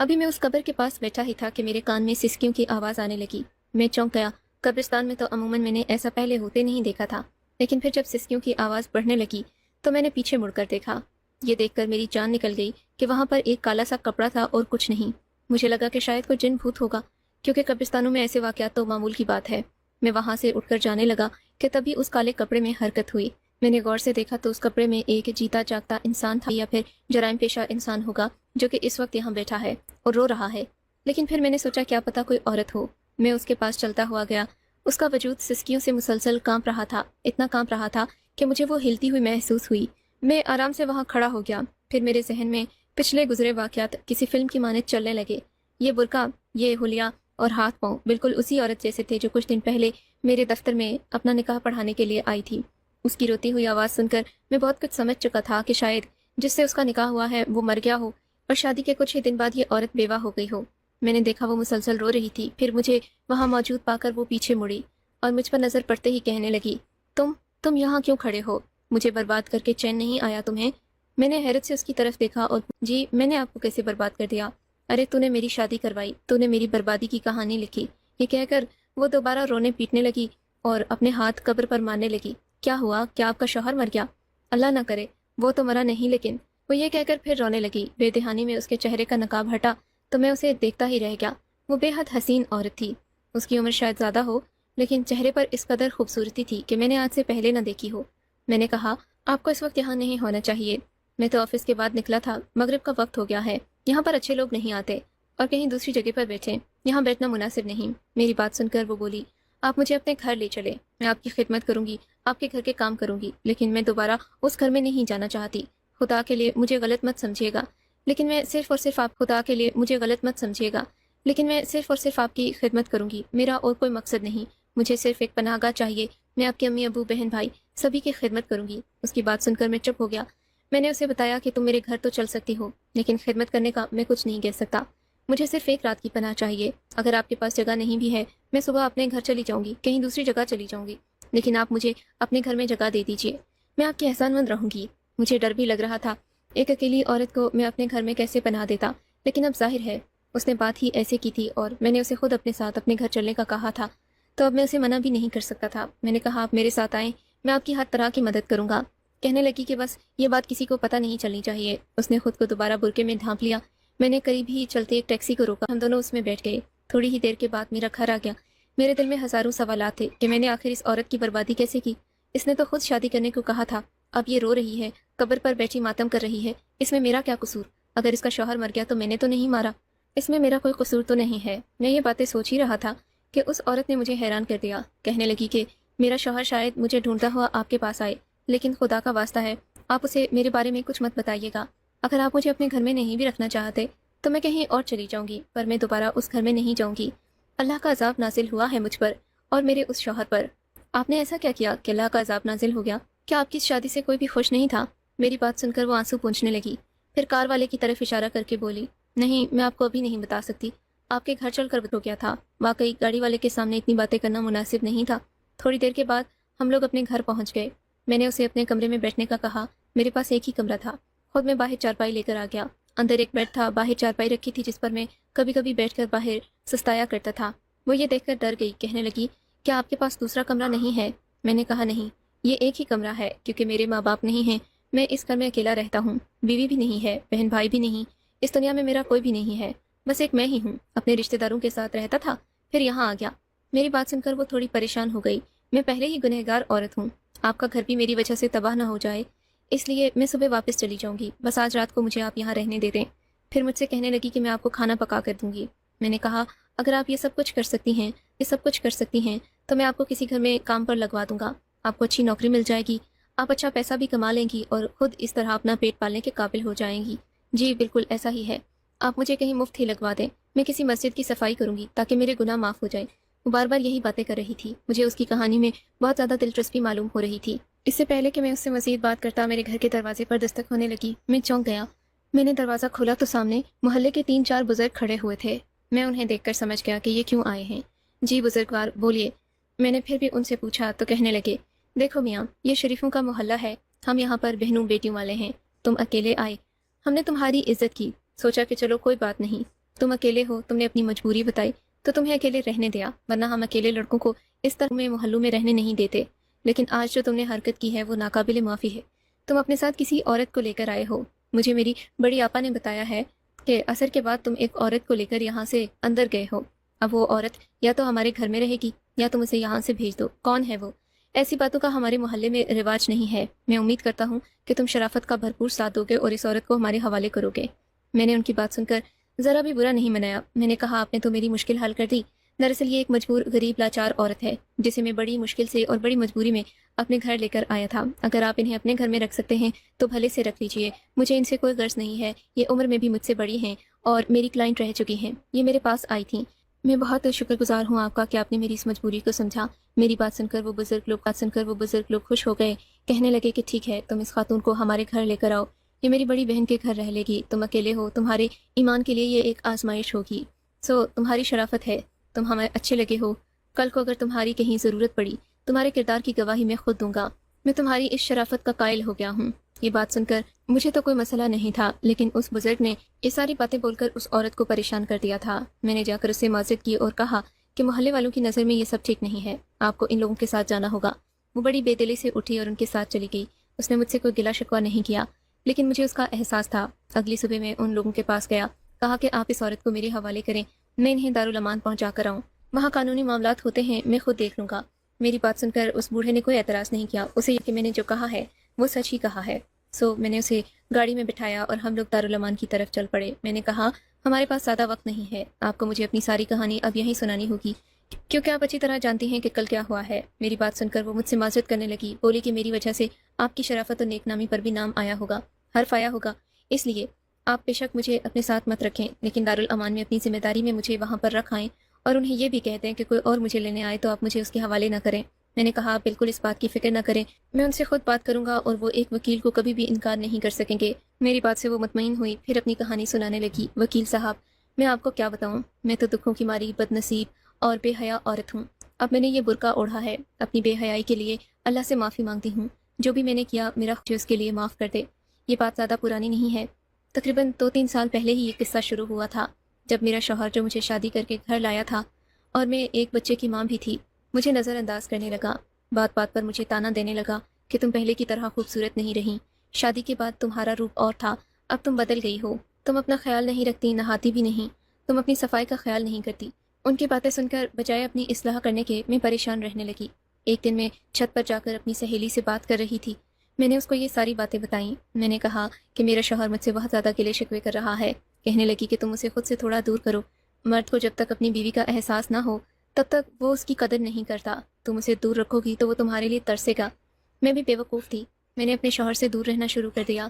ابھی میں اس قبر کے پاس بیٹھا ہی تھا کہ میرے کان میں سسکیوں کی آواز آنے لگی۔ میں چونک گیا۔ قبرستان میں تو عموماً میں نے ایسا پہلے ہوتے نہیں دیکھا تھا، لیکن پھر جب سسکیوں کی آواز بڑھنے لگی تو میں نے پیچھے مڑ کر دیکھا۔ یہ دیکھ کر میری جان نکل گئی کہ وہاں پر ایک کالا سا کپڑا تھا اور کچھ نہیں۔ مجھے لگا کہ شاید کوئی جن بھوت ہوگا، کیونکہ قبرستانوں میں ایسے واقعات تو معمول کی بات ہے۔ میں وہاں سے اٹھ کر جانے لگا کہ تبھی اس کالے کپڑے میں حرکت ہوئی۔ میں نے غور سے دیکھا تو اس کپڑے میں ایک جیتا جاگتا انسان تھا، یا پھر جرائم پیشہ انسان ہوگا جو کہ اس وقت یہاں بیٹھا ہے اور رو رہا ہے۔ لیکن پھر میں نے سوچا کیا پتا کوئی عورت ہو۔ میں اس کے پاس چلتا ہوا گیا۔ اس کا وجود سسکیوں سے مسلسل کانپ رہا تھا، اتنا کانپ رہا تھا کہ مجھے وہ ہلتی ہوئی محسوس ہوئی۔ میں آرام سے وہاں کھڑا ہو گیا۔ پھر میرے ذہن میں پچھلے گزرے واقعات کسی فلم کی مانند چلنے لگے۔ یہ برقع، یہ حلیہ اور ہاتھ پاؤں بالکل اسی عورت جیسے تھے جو کچھ دن پہلے میرے دفتر میں اپنا نکاح پڑھانے کے لیے آئی تھی۔ اس کی روتی ہوئی آواز سن کر میں بہت کچھ سمجھ چکا تھا کہ شاید جس سے اس کا نکاح ہوا ہے وہ مر گیا ہو اور شادی کے کچھ ہی دن بعد یہ عورت بیوہ ہو گئی ہو۔ میں نے دیکھا وہ مسلسل رو رہی تھی۔ پھر مجھے وہاں موجود پا کر وہ پیچھے مڑی اور مجھ پر نظر پڑتے ہی کہنے لگی، تم یہاں کیوں کھڑے ہو؟ مجھے برباد کر کے چین نہیں آیا تمہیں؟ میں نے حیرت سے اس کی طرف دیکھا اور جی میں نے آپ کو کیسے برباد کر دیا؟ ارے تو نے میری شادی کروائی، تو نے میری بربادی کی کہانی لکھی۔ یہ کہہ کر وہ دوبارہ رونے پیٹنے لگی اور اپنے ہاتھ قبر پر مارنے لگی۔ کیا ہوا؟ کیا آپ کا شوہر مر گیا؟ اللہ نہ کرے، وہ تو مرا نہیں، لیکن وہ یہ کہہ کر پھر رونے لگی۔ بے دہانی میں اس کے چہرے کا نقاب ہٹا تو میں اسے دیکھتا ہی رہ گیا۔ وہ بے حد حسین عورت تھی۔ اس کی عمر شاید زیادہ ہو، لیکن چہرے پر اس قدر خوبصورتی تھی کہ میں نے آج سے پہلے نہ دیکھی ہو۔ میں نے کہا، آپ کو اس وقت یہاں نہیں ہونا چاہیے۔ میں تو آفس کے بعد نکلا تھا، مغرب کا وقت ہو گیا ہے، یہاں پر اچھے لوگ نہیں آتے، اور کہیں دوسری جگہ پر بیٹھیں، یہاں بیٹھنا مناسب نہیں۔ میری بات سن کر وہ بولی، آپ مجھے اپنے گھر لے چلے، میں آپ کی خدمت کروں گی، آپ کے گھر کے کام کروں گی، لیکن میں دوبارہ اس گھر میں نہیں جانا چاہتی۔ خدا کے لیے مجھے غلط مت سمجھیے گا، لیکن میں صرف اور صرف آپ کی خدمت کروں گی، میرا اور کوئی مقصد نہیں۔ مجھے صرف ایک پناہ گاہ چاہیے، میں آپ کے امی ابو بہن بھائی سبھی کی خدمت کروں گی۔ اس کی بات سن کر میں چپ ہو گیا۔ میں نے اسے بتایا کہ تم میرے گھر تو چل سکتی ہو، لیکن خدمت کرنے کا میں کچھ نہیں کہہ سکتا۔ مجھے صرف ایک رات کی پناہ چاہیے۔ اگر آپ کے پاس جگہ نہیں بھی ہے، میں صبح اپنے گھر چلی جاؤں گی، کہیں دوسری جگہ چلی جاؤں گی، لیکن آپ مجھے اپنے گھر میں جگہ دے دیجیے، میں آپ کی احسان مند رہوں گی۔ مجھے ڈر بھی لگ رہا تھا، ایک اکیلی عورت کو میں اپنے گھر میں کیسے پناہ دیتا، لیکن اب ظاہر ہے اس نے بات ہی ایسے کی تھی اور میں نے اسے خود اپنے ساتھ اپنے گھر چلنے کا کہا تھا، تو اب میں اسے منع بھی نہیں کر سکتا تھا۔ میں نے کہا، آپ میرے ساتھ آئیں، میں آپ کی ہر طرح کی مدد کروں گا۔ کہنے لگی کہ بس یہ بات کسی کو پتہ نہیں چلنی چاہیے۔ اس نے خود کو دوبارہ برقعے میں ڈھانپ لیا۔ میں نے قریب ہی چلتے ایک ٹیکسی کو روکا، ہم دونوں اس میں بیٹھ گئے۔ تھوڑی ہی دیر کے بعد میرا گھر آ گیا۔ میرے دل میں ہزاروں سوالات تھے کہ میں نے آخر اس عورت کی بربادی کیسے کی۔ اس نے تو خود شادی کرنے کو کہا تھا، اب یہ رو رہی ہے، قبر پر بیٹھی ماتم کر رہی ہے، اس میں میرا کیا قصور؟ اگر اس کا شوہر مر گیا تو میں نے تو نہیں مارا، اس میں میرا کوئی قصور تو نہیں ہے۔ میں یہ باتیں سوچ ہی رہا تھا کہ اس عورت نے مجھے حیران کر دیا۔ کہنے لگی کہ میرا شوہر شاید مجھے ڈھونڈتا ہوا آپ کے پاس آئے، لیکن خدا کا واسطہ ہے آپ اسے میرے بارے میں کچھ مت بتائیے گا۔ اگر آپ مجھے اپنے گھر میں نہیں بھی رکھنا چاہتے تو میں کہیں اور چلی جاؤں گی، پر میں دوبارہ اس گھر میں نہیں جاؤں گی۔ اللہ کا عذاب نازل ہوا ہے مجھ پر اور میرے اس شوہر پر۔ آپ نے ایسا کیا کیا کہ اللہ کا عذاب نازل ہو گیا؟ کیا آپ کی اس شادی سے کوئی بھی خوش نہیں تھا؟ میری بات سن کر وہ آنسو پونچھنے لگی، پھر کار والے کی طرف اشارہ کر کے بولی، نہیں میں آپ کو ابھی نہیں بتا سکتی، آپ کے گھر چل کر ہو گیا تھا۔ واقعی گاڑی والے کے سامنے اتنی باتیں کرنا مناسب نہیں تھا۔ تھوڑی دیر کے بعد ہم لوگ اپنے گھر پہنچ گئے۔ میں نے اسے اپنے کمرے میں بیٹھنے کا کہا۔ میرے پاس ایک ہی کمرہ تھا، خود میں باہر چارپائی لے کر آ گیا۔ اندر ایک بیڈ تھا، باہر چارپائی رکھی تھی جس پر میں کبھی کبھی بیٹھ کر باہر سستایا کرتا تھا۔ وہ یہ دیکھ کر ڈر گئی، کہنے لگی، کیا آپ کے پاس دوسرا کمرہ نہیں ہے؟ میں نے کہا، نہیں، یہ ایک ہی کمرہ ہے، کیونکہ میرے ماں باپ نہیں ہیں، میں اس گھر میں اکیلا رہتا ہوں، بیوی بھی نہیں ہے، بہن بھائی بھی نہیں، اس دنیا میں میرا کوئی بھی نہیں ہے، بس ایک میں ہی ہوں۔ اپنے رشتہ داروں کے ساتھ رہتا تھا، پھر یہاں آ گیا۔ میری بات سن کر وہ تھوڑی پریشان ہو گئی۔ میں پہلے ہی گنہگار عورت ہوں، آپ کا گھر بھی میری وجہ سے تباہ نہ ہو جائے، اس لیے میں صبح واپس چلی جاؤں گی، بس آج رات کو مجھے آپ یہاں رہنے دے دیں۔ پھر مجھ سے کہنے لگی کہ میں آپ کو کھانا پکا کر دوں گی۔ میں نے کہا، اگر آپ یہ سب کچھ کر سکتی ہیں تو میں آپ کو کسی گھر میں کام پر لگوا دوں گا، آپ کو اچھی نوکری مل جائے گی، آپ اچھا پیسہ بھی کما لیں گی اور خود اس طرح اپنا پیٹ پالنے کے قابل ہو جائیں گی۔ جی بالکل ایسا ہی ہے، آپ مجھے کہیں مفت ہی لگوا دیں، میں کسی مسجد کی صفائی کروں گی تاکہ میرے گناہ معاف ہو جائیں۔ وہ بار بار یہی باتیں کر رہی تھی۔ مجھے اس کی کہانی میں بہت زیادہ دلچسپی معلوم ہو رہی تھی۔ اس سے پہلے کہ میں اس سے مزید بات کرتا، میرے گھر کے دروازے پر دستک ہونے لگی۔ میں چونک گیا۔ میں نے دروازہ کھولا تو سامنے محلے کے 3-4 بزرگ کھڑے ہوئے تھے۔ میں انہیں دیکھ کر سمجھ گیا کہ یہ کیوں آئے ہیں۔ جی بزرگوار بولیے۔ میں نے پھر بھی ان سے پوچھا تو کہنے لگے، دیکھو میاں، یہ شریفوں کا محلہ ہے، ہم یہاں پر بہنوں بیٹیوں والے ہیں، تم اکیلے آئے، ہم نے تمہاری عزت کی، سوچا کہ چلو کوئی بات نہیں، تم اکیلے ہو، تم نے اپنی مجبوری بتائی تو تمہیں اکیلے رہنے دیا، ورنہ ہم اکیلے لڑکوں کو اس طرح میں محلوں میں رہنے نہیں دیتے۔ لیکن آج جو تم نے حرکت کی ہے وہ ناقابل معافی ہے۔ تم اپنے ساتھ کسی عورت کو لے کر آئے ہو۔ مجھے میری بڑی آپا نے بتایا ہے کہ عصر کے بعد تم ایک عورت کو لے کر یہاں سے اندر گئے ہو۔ اب وہ عورت یا تو ہمارے گھر میں رہے گی یا تم اسے یہاں سے بھیج دو۔ کون ہے وہ؟ ایسی باتوں کا ہمارے محلے میں رواج نہیں ہے۔ میں امید کرتا ہوں کہ تم شرافت کا بھرپور ساتھ دو گے اور اس عورت کو ہمارے حوالے کرو گے۔ میں نے ان کی بات سن کر ذرا بھی برا نہیں منایا۔ میں نے کہا آپ نے تو میری مشکل حل کر دی۔ دراصل یہ ایک مجبور غریب لاچار عورت ہے جسے میں بڑی مشکل سے اور بڑی مجبوری میں اپنے گھر لے کر آیا تھا۔ اگر آپ انہیں اپنے گھر میں رکھ سکتے ہیں تو بھلے سے رکھ لیجئے، مجھے ان سے کوئی غرض نہیں ہے۔ یہ عمر میں بھی مجھ سے بڑی ہیں اور میری کلائنٹ رہ چکی ہیں۔ یہ میرے پاس آئی تھیں۔ میں بہت شکر گزار ہوں آپ کا کہ آپ نے میری اس مجبوری کو سمجھا۔ میری بات سن کر وہ بزرگ لوگ خوش ہو گئے، کہنے لگے کہ ٹھیک ہے، تم اس خاتون کو ہمارے گھر لے کر آؤ، یہ میری بڑی بہن کے گھر رہ لے گی، تم اکیلے ہو، تمہارے ایمان کے لیے یہ ایک آزمائش ہوگی، سو تمہاری شرافت ہے، تم ہمیں اچھے لگے ہو، کل کو اگر تمہاری کہیں ضرورت پڑی تمہارے کردار کی گواہی میں خود دوں گا، میں تمہاری اس شرافت کا قائل ہو گیا ہوں۔ یہ بات سن کر مجھے تو کوئی مسئلہ نہیں تھا، لیکن اس بزرگ نے یہ ساری باتیں بول کر اس عورت کو پریشان کر دیا تھا۔ میں نے جا کر اسے معذرت کی اور کہا کہ محلے والوں کی نظر میں یہ سب ٹھیک نہیں ہے، آپ کو ان لوگوں کے ساتھ جانا ہوگا۔ وہ بڑی بے دلی سے اٹھی اور ان کے ساتھ چلی گئی۔ اس نے مجھ سے کوئی گلا شکوہ نہیں کیا، لیکن مجھے اس کا احساس تھا۔ اگلی صبح میں ان لوگوں کے پاس گیا، کہا کہ آپ اس عورت کو میرے حوالے کریں، میں انہیں دارالامان پہنچا کر آؤں، وہاں قانونی معاملات ہوتے ہیں، میں خود دیکھ لوں گا۔ میری بات سن کر اس بوڑھے نے کوئی اعتراض نہیں کیا، اسے یہ کہ میں نے جو کہا ہے وہ سچ ہی کہا ہے۔ سو میں نے اسے گاڑی میں بٹھایا اور ہم لوگ دارالامان کی طرف چل پڑے۔ میں نے کہا ہمارے پاس زیادہ وقت نہیں ہے، آپ کو مجھے اپنی ساری کہانی اب یہیں سنانی ہوگی، کیونکہ آپ اچھی طرح جانتی ہیں کہ کل کیا ہوا ہے۔ میری بات سن کر وہ مجھ سے معذرت کرنے لگی، بولی کہ میری وجہ سے آپ کی شرافت اور نیک نامی پر بھی نام آیا ہوگا، حرف آیا ہوگا، اس لیے آپ بے شک مجھے اپنے ساتھ مت رکھیں، لیکن دارالامان میں اپنی ذمہ داری میں مجھے وہاں پر رکھ آئیں اور انہیں یہ بھی کہہ دیں کہ کوئی اور مجھے لینے آئے تو آپ مجھے اس کے حوالے نہ کریں۔ میں نے کہا آپ بالکل اس بات کی فکر نہ کریں، میں ان سے خود بات کروں گا اور وہ ایک وکیل کو کبھی بھی انکار نہیں کر سکیں گے۔ میری بات سے وہ مطمئن ہوئی، پھر اپنی کہانی سنانے لگی۔ وکیل صاحب، میں آپ کو کیا بتاؤں، میں تو دکھوں کی ماری بد نصیب اور بے حیا عورت ہوں۔ اب میں نے یہ برقع اوڑھا ہے، اپنی بے حیائی کے لیے اللہ سے معافی مانگتی ہوں، جو بھی میں نے کیا میرا خدا اس کے لیے معاف کر دے۔ یہ بات زیادہ پرانی نہیں ہے، تقریباً 2-3 سال پہلے ہی یہ قصہ شروع ہوا تھا، جب میرا شوہر جو مجھے شادی کر کے گھر لایا تھا اور میں ایک بچے کی ماں بھی تھی، مجھے نظر انداز کرنے لگا، بات بات پر مجھے تانا دینے لگا کہ تم پہلے کی طرح خوبصورت نہیں رہی، شادی کے بعد تمہارا روپ اور تھا، اب تم بدل گئی ہو، تم اپنا خیال نہیں رکھتی، نہاتی بھی نہیں، تم اپنی صفائی کا خیال نہیں کرتی۔ ان کی باتیں سن کر بجائے اپنی اصلاح کرنے کے میں پریشان رہنے لگی۔ ایک دن میں چھت پر جا کر اپنی سہیلی سے بات کر رہی تھی، میں نے اس کو یہ ساری باتیں بتائیں۔ میں نے کہا کہ میرا شوہر مجھ سے بہت زیادہ گلے شکوے کر رہا ہے، کہنے لگی کہ تم اسے خود سے تھوڑا دور کرو، مرد کو جب تک اپنی بیوی کا احساس نہ ہو تب تک وہ اس کی قدر نہیں کرتا، تم اسے دور رکھو گی تو وہ تمہارے لیے ترسے گا۔ میں بھی بیوقوف تھی، میں نے اپنے شوہر سے دور رہنا شروع کر دیا۔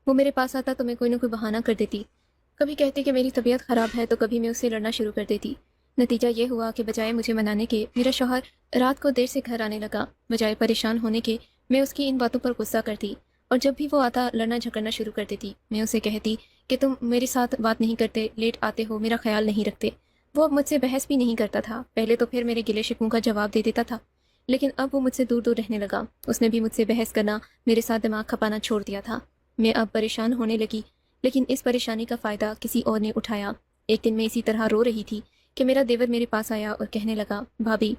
وہ میرے پاس آتا تو میں کوئی نہ کوئی بہانہ کر دیتی، کبھی کہتی کہ میری طبیعت خراب ہے تو کبھی میں اسے لڑنا شروع کر دیتی۔ نتیجہ یہ ہوا کہ بجائے مجھے منانے کے میرا شوہر رات کو دیر سے گھر آنے لگا، بجائے پریشان ہونے کے میں اس کی ان باتوں پر غصہ کرتی، اور جب بھی وہ آتا لڑنا جھگڑنا شروع کر دیتی۔ میں اسے کہتی کہ تم میرے ساتھ بات نہیں کرتے، لیٹ آتے ہو، میرا خیال نہیں رکھتے۔ وہ اب مجھ سے بحث بھی نہیں کرتا تھا، پہلے تو پھر میرے گلے شکووں کا جواب دے دیتا تھا، لیکن اب وہ مجھ سے دور دور رہنے لگا۔ اس نے بھی مجھ سے بحث کرنا، میرے ساتھ دماغ کھپانا چھوڑ دیا تھا۔ میں اب پریشان ہونے لگی، لیکن اس پریشانی کا فائدہ کسی اور نے اٹھایا۔ ایک دن میں اسی طرح رو رہی تھی کہ میرا دیور میرے پاس آیا اور کہنے لگا، بھابھی،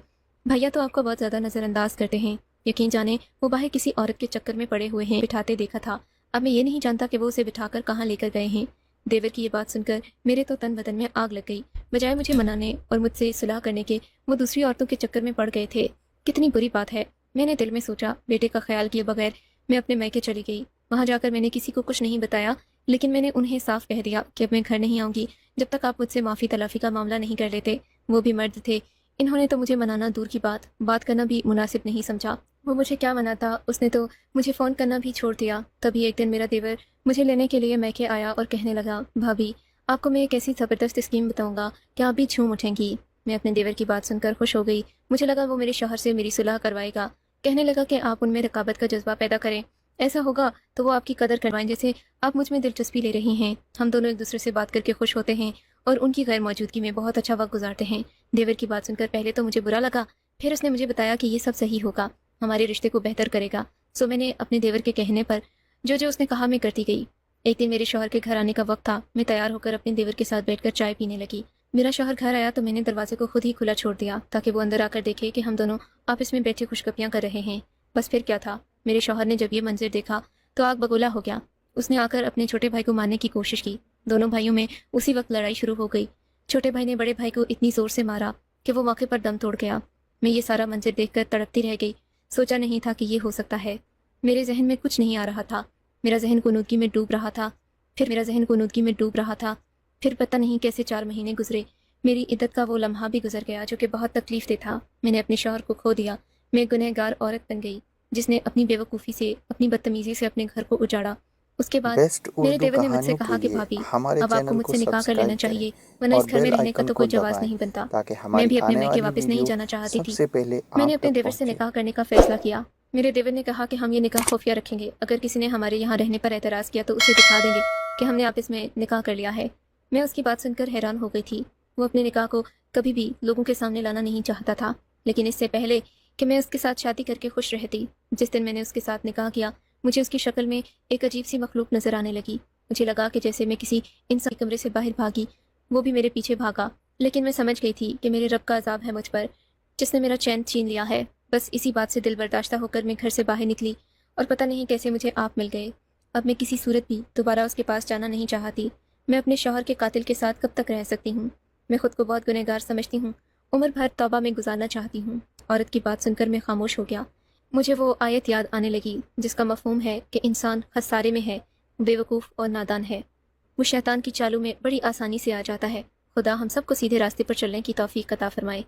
بھیا تو آپ کو بہت زیادہ نظر انداز کرتے ہیں، یقین جانے وہ باہر کسی عورت کے چکر میں پڑے ہوئے ہیں، بٹھاتے دیکھا تھا، اب میں یہ نہیں جانتا کہ وہ اسے بٹھا کر کہاں لے کر گئے ہیں۔ دیور کی یہ بات سن کر میرے تو تن بدن میں آگ لگ گئی، بجائے مجھے منانے اور مجھ سے صلاح کرنے کے وہ دوسری عورتوں کے چکر میں پڑ گئے تھے۔ کتنی بری بات ہے، میں نے دل میں سوچا۔ بیٹے کا خیال کیے بغیر میں اپنے میکے چلی گئی، وہاں جا کر میں نے کسی کو کچھ نہیں بتایا، لیکن میں نے انہیں صاف کہہ دیا کہ اب میں گھر نہیں آؤں گی جب تک آپ مجھ سے معافی تلافی کا معاملہ نہیں کر لیتے۔ وہ بھی مرد تھے، انہوں نے تو مجھے منانا دور کی بات کرنا بھی مناسب نہیں سمجھا۔ وہ مجھے کیا مناتا، اس نے تو مجھے فون کرنا بھی چھوڑ دیا۔ تبھی ایک دن میرا دیور مجھے لینے کے لیے میکے آیا اور کہنے لگا، بھابھی، آپ کو میں ایک ایسی زبردست اسکیم بتاؤں گا کہ آپ بھی جھوم اٹھیں گی۔ میں اپنے دیور کی بات سن کر خوش ہو گئی، مجھے لگا وہ میرے شوہر سے میری صلح کروائے گا۔ کہنے لگا کہ آپ ان میں رقابت کا جذبہ پیدا کریں، ایسا ہوگا تو وہ آپ کی قدر کروائیں جیسے آپ مجھ میں دلچسپی لے رہی ہیں، ہم دونوں ایک دوسرے سے بات کر کے خوش ہوتے ہیں اور ان کی غیر موجودگی میں بہت اچھا وقت گزارتے ہیں۔ دیور کی بات سن کر پہلے تو مجھے برا لگا، پھر اس نے مجھے بتایا کہ یہ سب صحیح ہوگا، ہمارے رشتے کو بہتر کرے گا۔ سو میں نے اپنے دیور کے کہنے پر جو اس نے کہا میں کرتی گئی۔ ایک دن میرے شوہر کے گھر آنے کا وقت تھا. میں تیار ہو کر اپنے دیور کے ساتھ بیٹھ کر چائے پینے لگی. میرا شوہر گھر آیا تو میں نے دروازے کو خود ہی کھلا چھوڑ دیا تاکہ وہ اندر آ کر دیکھے کہ ہم دونوں آپس میں بیٹھے خوشگپیاں کر رہے ہیں. بس پھر کیا تھا، میرے شوہر نے جب یہ منظر دیکھا تو آگ بگولا ہو گیا. اس نے آ کر اپنے چھوٹے بھائی کو مارنے کی کوشش کی. دونوں بھائیوں میں اسی وقت لڑائی شروع ہو گئی. چھوٹے بھائی نے بڑے بھائی کو اتنی زور سے مارا کہ وہ موقع پر دم توڑ گیا. میں یہ سارا منظر دیکھ کر تڑپتی رہ گئی. سوچا نہیں تھا کہ یہ ہو سکتا ہے. میرے ذہن میں کچھ نہیں آ رہا تھا. میرا ذہن کنودگی میں ڈوب رہا تھا. پھر پتہ نہیں کیسے 4 مہینے گزرے. میری عدت کا وہ لمحہ بھی گزر گیا جو کہ بہت تکلیف دہ تھا. میں نے اپنے شوہر کو کھو دیا. میں ایک گنہگار عورت بن گئی جس نے اپنی بیوقوفی سے، اپنی بدتمیزی سے اپنے گھر کو اجاڑا. اس کے بعد بیسٹ میرے اردو دیور نے مجھ سے کہانیوں کے کہا کہ لیے بھابھی ہمارے اب آپ کو چینل مجھ کو سے نکاح کر لینا سبسکرائب کریں چاہیے، ورنہ اور اس گھر میں بیل رہنے کا آئیکن تو کو کوئی جواز دبائیں نہیں بنتا. تاکہ میں ہماری بھی اپنے آنے میکے والی واپس نہیں ویڈیو جانا چاہتی سب تھی. سے پہلے میں نے آپ اپنے تک دیور سے پہنچے۔ نکاح کرنے کا فیصلہ کیا. میرے دیور نے کہا کہ ہم یہ نکاح خفیہ رکھیں گے. اگر کسی نے ہمارے یہاں رہنے پر اعتراض کیا تو اسے دکھا دیں گے کہ ہم نے آپس میں نکاح کر لیا ہے. میں اس کی بات سن کر حیران ہو گئی تھی. وہ اپنے نکاح کو کبھی بھی لوگوں کے سامنے لانا نہیں چاہتا تھا. لیکن اس سے پہلے کہ میں اس کے ساتھ شادی کر کے خوش رہتی، جس دن میں نے اس کے ساتھ نکاح کیا مجھے اس کی شکل میں ایک عجیب سی مخلوق نظر آنے لگی. مجھے لگا کہ جیسے میں کسی انسان کمرے سے باہر بھاگی، وہ بھی میرے پیچھے بھاگا. لیکن میں سمجھ گئی تھی کہ میرے رب کا عذاب ہے مجھ پر، جس نے میرا چین چھین لیا ہے. بس اسی بات سے دل برداشتہ ہو کر میں گھر سے باہر نکلی اور پتہ نہیں کیسے مجھے آپ مل گئے. اب میں کسی صورت بھی دوبارہ اس کے پاس جانا نہیں چاہتی. میں اپنے شوہر کے قاتل کے ساتھ کب تک رہ سکتی ہوں؟ میں خود کو بہت گنہگار سمجھتی ہوں. عمر بھر توبہ میں گزارنا چاہتی ہوں. عورت کی بات سن کر میں خاموش ہو گیا. مجھے وہ آیت یاد آنے لگی جس کا مفہوم ہے کہ انسان خسارے میں ہے، بیوقوف اور نادان ہے. وہ شیطان کی چالوں میں بڑی آسانی سے آ جاتا ہے. خدا ہم سب کو سیدھے راستے پر چلنے کی توفیق عطا فرمائے.